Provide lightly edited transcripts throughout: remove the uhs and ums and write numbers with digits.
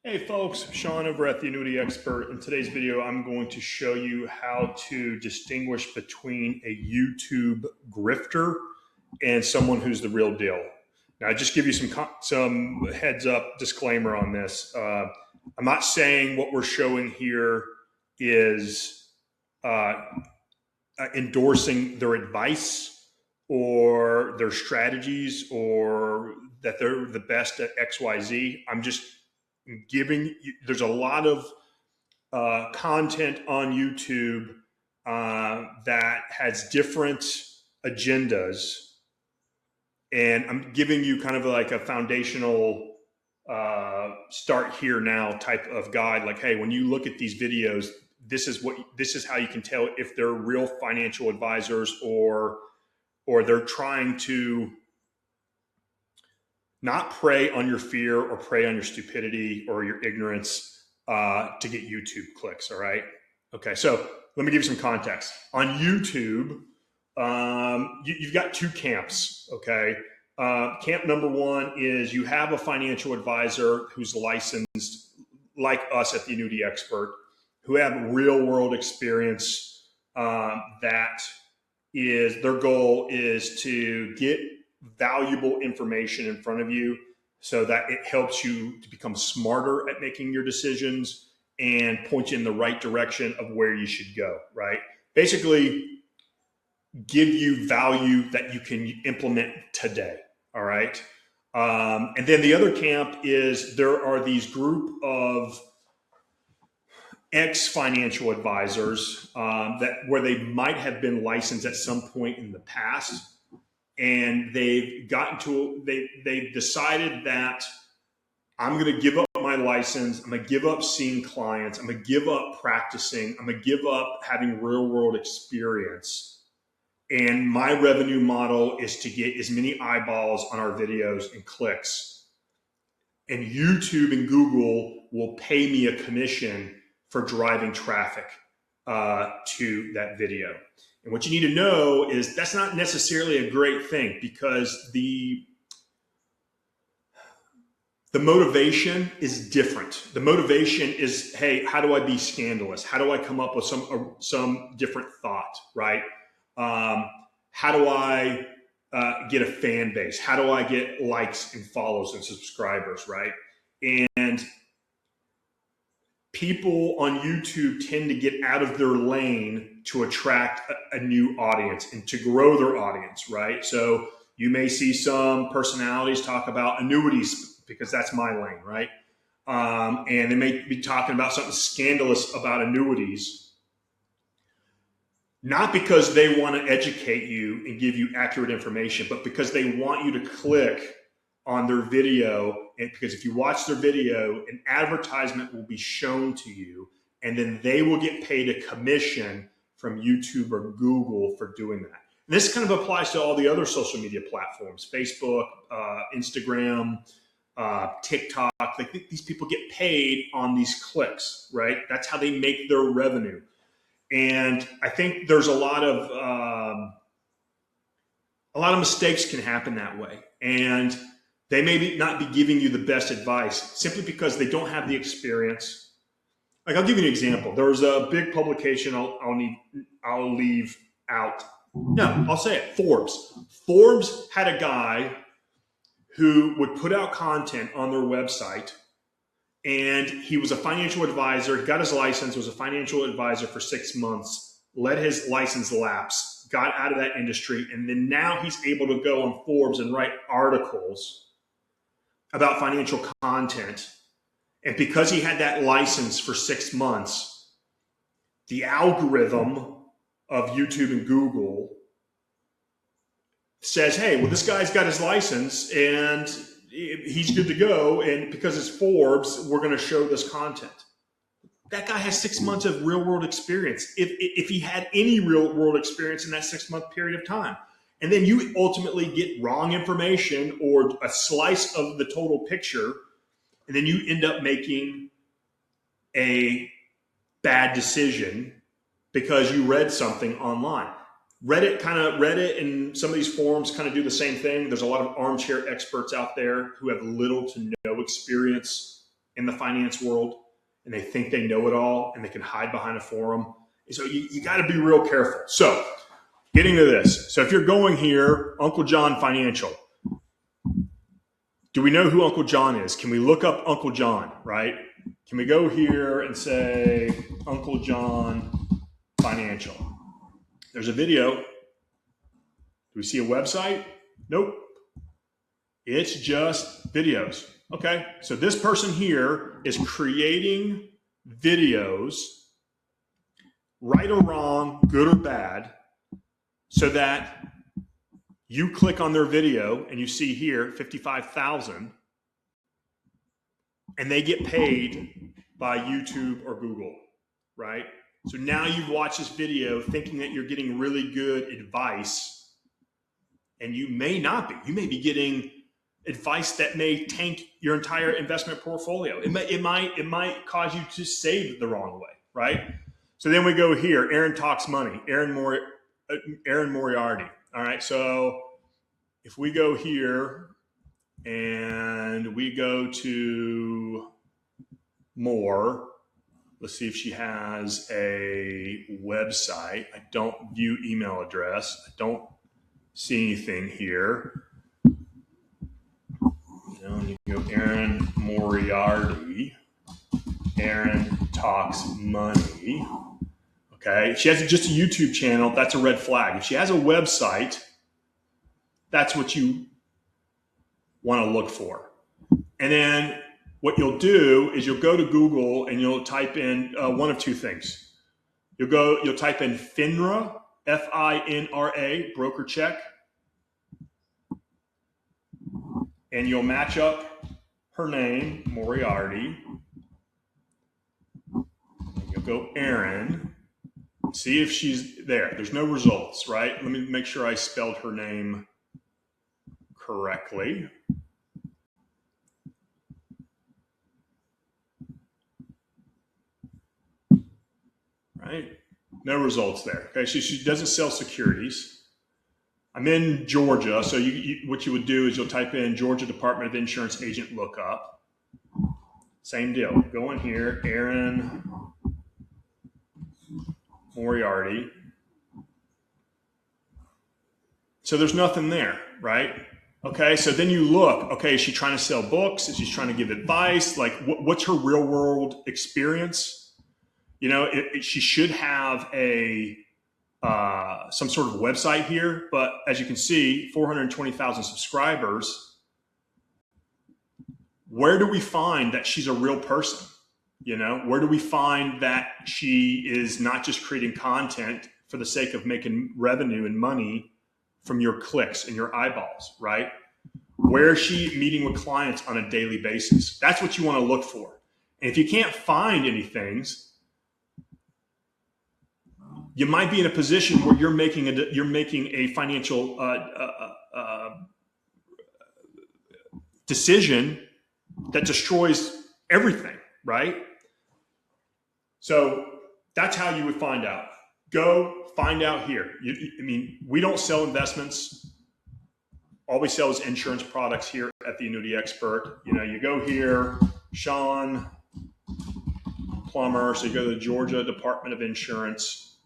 Hey folks, Shawn over at the Annuity Expert. In today's video, I'm going to show you how to distinguish between a YouTube grifter and someone who's the real deal. Now, I just give you some heads up disclaimer on this. I'm not saying what we're showing here is endorsing their advice or their strategies or that they're the best at XYZ. I'm just giving you, there's a lot of content on YouTube that has different agendas, and I'm giving you kind of like a foundational start here now type of guide. Like, hey, when you look at these videos, this is how you can tell if they're real financial advisors or they're trying to not prey on your fear or prey on your stupidity or your ignorance to get YouTube clicks, all right? Okay, so let me give you some context. On YouTube, you've got two camps, okay? Camp number one is you have a financial advisor who's licensed, like us at the Annuity Expert, who have real world experience that is, their goal is to get valuable information in front of you so that it helps you to become smarter at making your decisions and point you in the right direction of where you should go, right? Basically, give you value that you can implement today, all right? And then the other camp is there are these group of ex-financial advisors where they might have been licensed at some point in the past, and they've decided that I'm going to give up my license. I'm going to give up seeing clients. I'm going to give up practicing. I'm going to give up having real world experience. And my revenue model is to get as many eyeballs on our videos and clicks. And YouTube and Google will pay me a commission for driving traffic to that video. And what you need to know is that's not necessarily a great thing, because the motivation is different. The motivation is, hey, how do I be scandalous? How do I come up with some different thought, right? How do I get a fan base? How do I get likes and follows and subscribers, right? And people on YouTube tend to get out of their lane to attract a new audience and to grow their audience, right? So you may see some personalities talk about annuities because that's my lane, right? And they may be talking about something scandalous about annuities, not because they want to educate you and give you accurate information, but because they want you to click on their video. And because if you watch their video, an advertisement will be shown to you, and then they will get paid a commission from YouTube or Google for doing that. And this kind of applies to all the other social media platforms, Facebook, Instagram, TikTok. Like, these people get paid on these clicks, right? That's how they make their revenue. And I think there's a lot of mistakes can happen that way. And they may not be giving you the best advice simply because they don't have the experience. Like, I'll give you an example. There was a big publication I'll leave out. No, I'll say it. Forbes. Forbes had a guy who would put out content on their website, and he was a financial advisor, got his license, was a financial advisor for 6 months, let his license lapse, got out of that industry, and then now he's able to go on Forbes and write articles about financial content. And because he had that license for 6 months, the algorithm of YouTube and Google says, hey, well, this guy's got his license and he's good to go. And because it's Forbes, we're going to show this content. That guy has 6 months of real world experience. If he had any real world experience in that 6 month period of time. And then you ultimately get wrong information or a slice of the total picture, and then you end up making a bad decision because you read something online. Reddit and some of these forums kind of do the same thing. There's a lot of armchair experts out there who have little to no experience in the finance world, and they think they know it all, and they can hide behind a forum. So you got to be real careful. So getting to this. So if you're going here, Uncle John Financial. Do we know who Uncle John is? Can we look up Uncle John, right? Can we go here and say Uncle John Financial? There's a video. Do we see a website? Nope. It's just videos. Okay. So this person here is creating videos, right or wrong, good or bad, so that you click on their video and you see here 55,000, and they get paid by YouTube or Google, right? So now you've watched this video thinking that you're getting really good advice, and you may not be. You may be getting advice that may tank your entire investment portfolio. It might cause you to save the wrong way, right? So then we go here, Aaron Talks Money, Aaron Moriarty. All right, so if we go here and we go to more, let's see if she has a website. I don't view email address. I don't see anything here. You go Aaron Moriarty, Aaron Talks Money. Okay, if she has just a YouTube channel, that's a red flag. If she has a website, that's what you want to look for. And then what you'll do is you'll go to Google and you'll type in one of two things. You'll type in FINRA, FINRA, BrokerCheck, and you'll match up her name, Moriarty. And you'll go Aaron. See if she's there. There's no results, right? Let me make sure I spelled her name correctly. Right? No results there. Okay, she doesn't sell securities. I'm in Georgia, so what you would do is you'll type in Georgia Department of Insurance Agent Lookup. Same deal. Go in here, Aaron Moriarty. So there's nothing there, right? Okay, so then you look, okay, is she trying to sell books? Is she trying to give advice? Like, what's her real world experience? You know, she should have some sort of website here, but as you can see, 420,000 subscribers. Where do we find that she's a real person? You know, where do we find that she is not just creating content for the sake of making revenue and money from your clicks and your eyeballs, right? Where is she meeting with clients on a daily basis? That's what you want to look for. And if you can't find any things, you might be in a position where you're making a financial decision that destroys everything, right? So that's how you would find out. Go find out here. We don't sell investments. All we sell is insurance products here at the Annuity Expert. You know, you go here, Shawn Plummer. So you go to the Georgia Department of Insurance.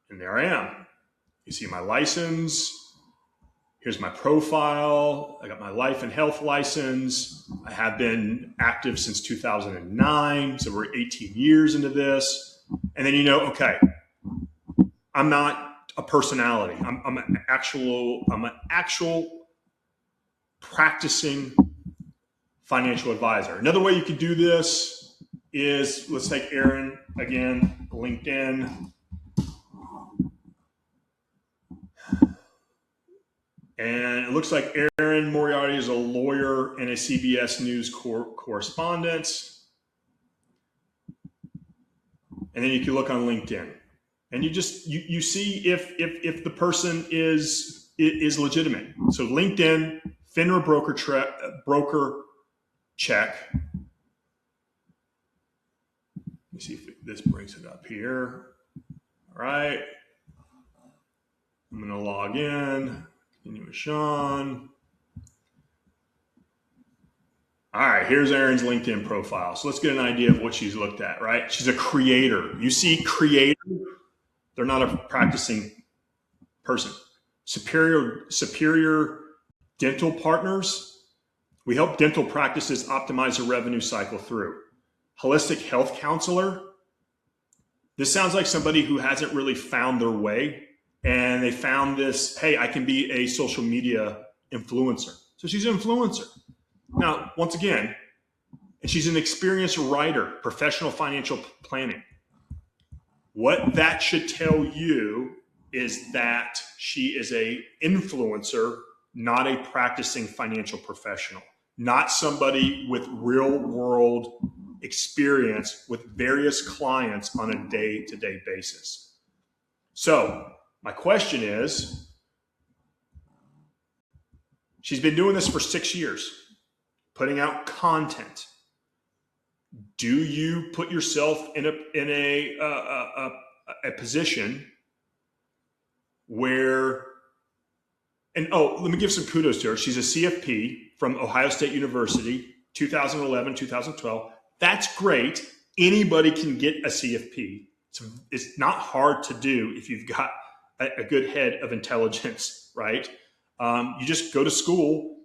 And there I am. You see my license. Here's my profile. I got my life and health license. I have been active since 2009. So we're 18 years into this. And then you know, okay, I'm not a personality. I'm an actual practicing financial advisor. Another way you could do this is, let's take Aaron again, LinkedIn. And it looks like Aaron Moriarty is a lawyer and a CBS News correspondent. And then you can look on LinkedIn, and you see if the person is legitimate. So LinkedIn, FINRA BrokerCheck. Let me see if this brings it up here. All right. I'm going to log in. Continue with Shawn. All right, here's Erin's LinkedIn profile. So let's get an idea of what she's looked at, right? She's a creator. You see creator, they're not a practicing person. Superior dental partners. We help dental practices optimize a revenue cycle through. Holistic health counselor. This sounds like somebody who hasn't really found their way, and they found this, hey, I can be a social media influencer. So she's an influencer. Now, once again, and she's an experienced writer, professional financial planning. What that should tell you is that she is an influencer, not a practicing financial professional, not somebody with real world experience with various clients on a day-to-day basis. So my question is, she's been doing this for 6 years. Putting out content. Do you put yourself in a position where, and let me give some kudos to her. She's a CFP from Ohio State University, 2011, 2012. That's great. Anybody can get a CFP. It's not hard to do if you've got a good head of intelligence, right? You just go to school.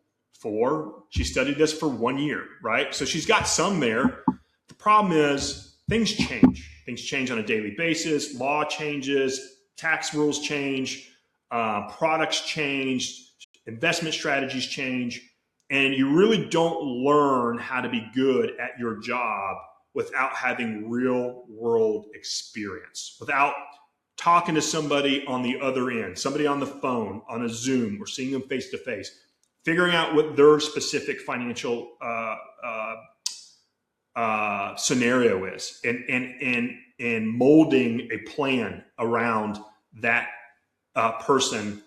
She studied this for 1 year, right? So she's got some there. The problem is things change. Things change on a daily basis. Law changes, tax rules change, products change, investment strategies change. And you really don't learn how to be good at your job without having real world experience, without talking to somebody on the other end, somebody on the phone, on a Zoom, or seeing them face to face. Figuring out what their specific financial scenario is, and molding a plan around that person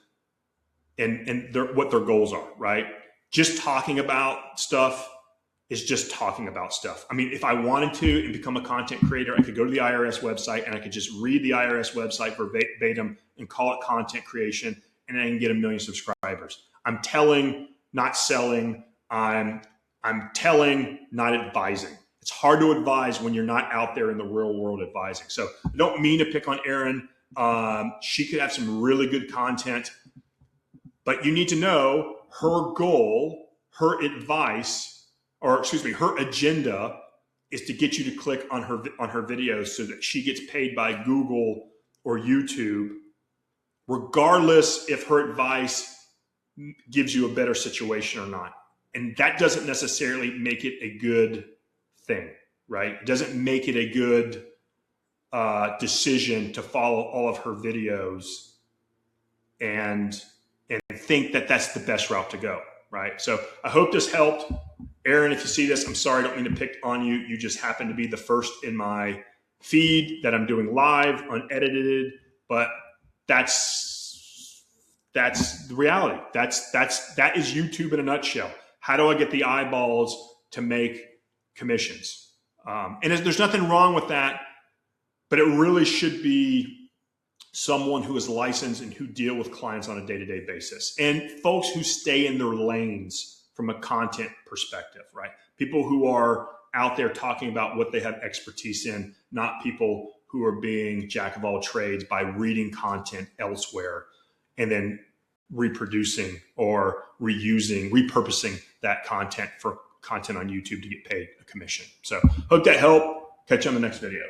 and what their goals are, right? Just talking about stuff is just talking about stuff. I mean, if I wanted to and become a content creator, I could go to the IRS website and I could just read the IRS website verbatim and call it content creation, and I can get 1 million subscribers. I'm telling, not selling. I'm telling, not advising. It's hard to advise when you're not out there in the real world advising. So I don't mean to pick on Erin. She could have some really good content, but you need to know her goal, her advice, or excuse me, her agenda is to get you to click on her videos so that she gets paid by Google or YouTube, regardless if her advice gives you a better situation or not. And that doesn't necessarily make it a good thing, right? It doesn't make it a good decision to follow all of her videos and think that that's the best route to go, right? So I hope this helped. Erin, if you see this, I'm sorry, I don't mean to pick on you. You just happen to be the first in my feed that I'm doing live, unedited, but that's the reality. That is YouTube in a nutshell. How do I get the eyeballs to make commissions? And there's nothing wrong with that, but it really should be someone who is licensed and who deal with clients on a day-to-day basis, and folks who stay in their lanes from a content perspective, right? People who are out there talking about what they have expertise in, not people who are being jack of all trades by reading content elsewhere and then reproducing or repurposing that content for content on YouTube to get paid a commission. So hope that helped. Catch you on the next video.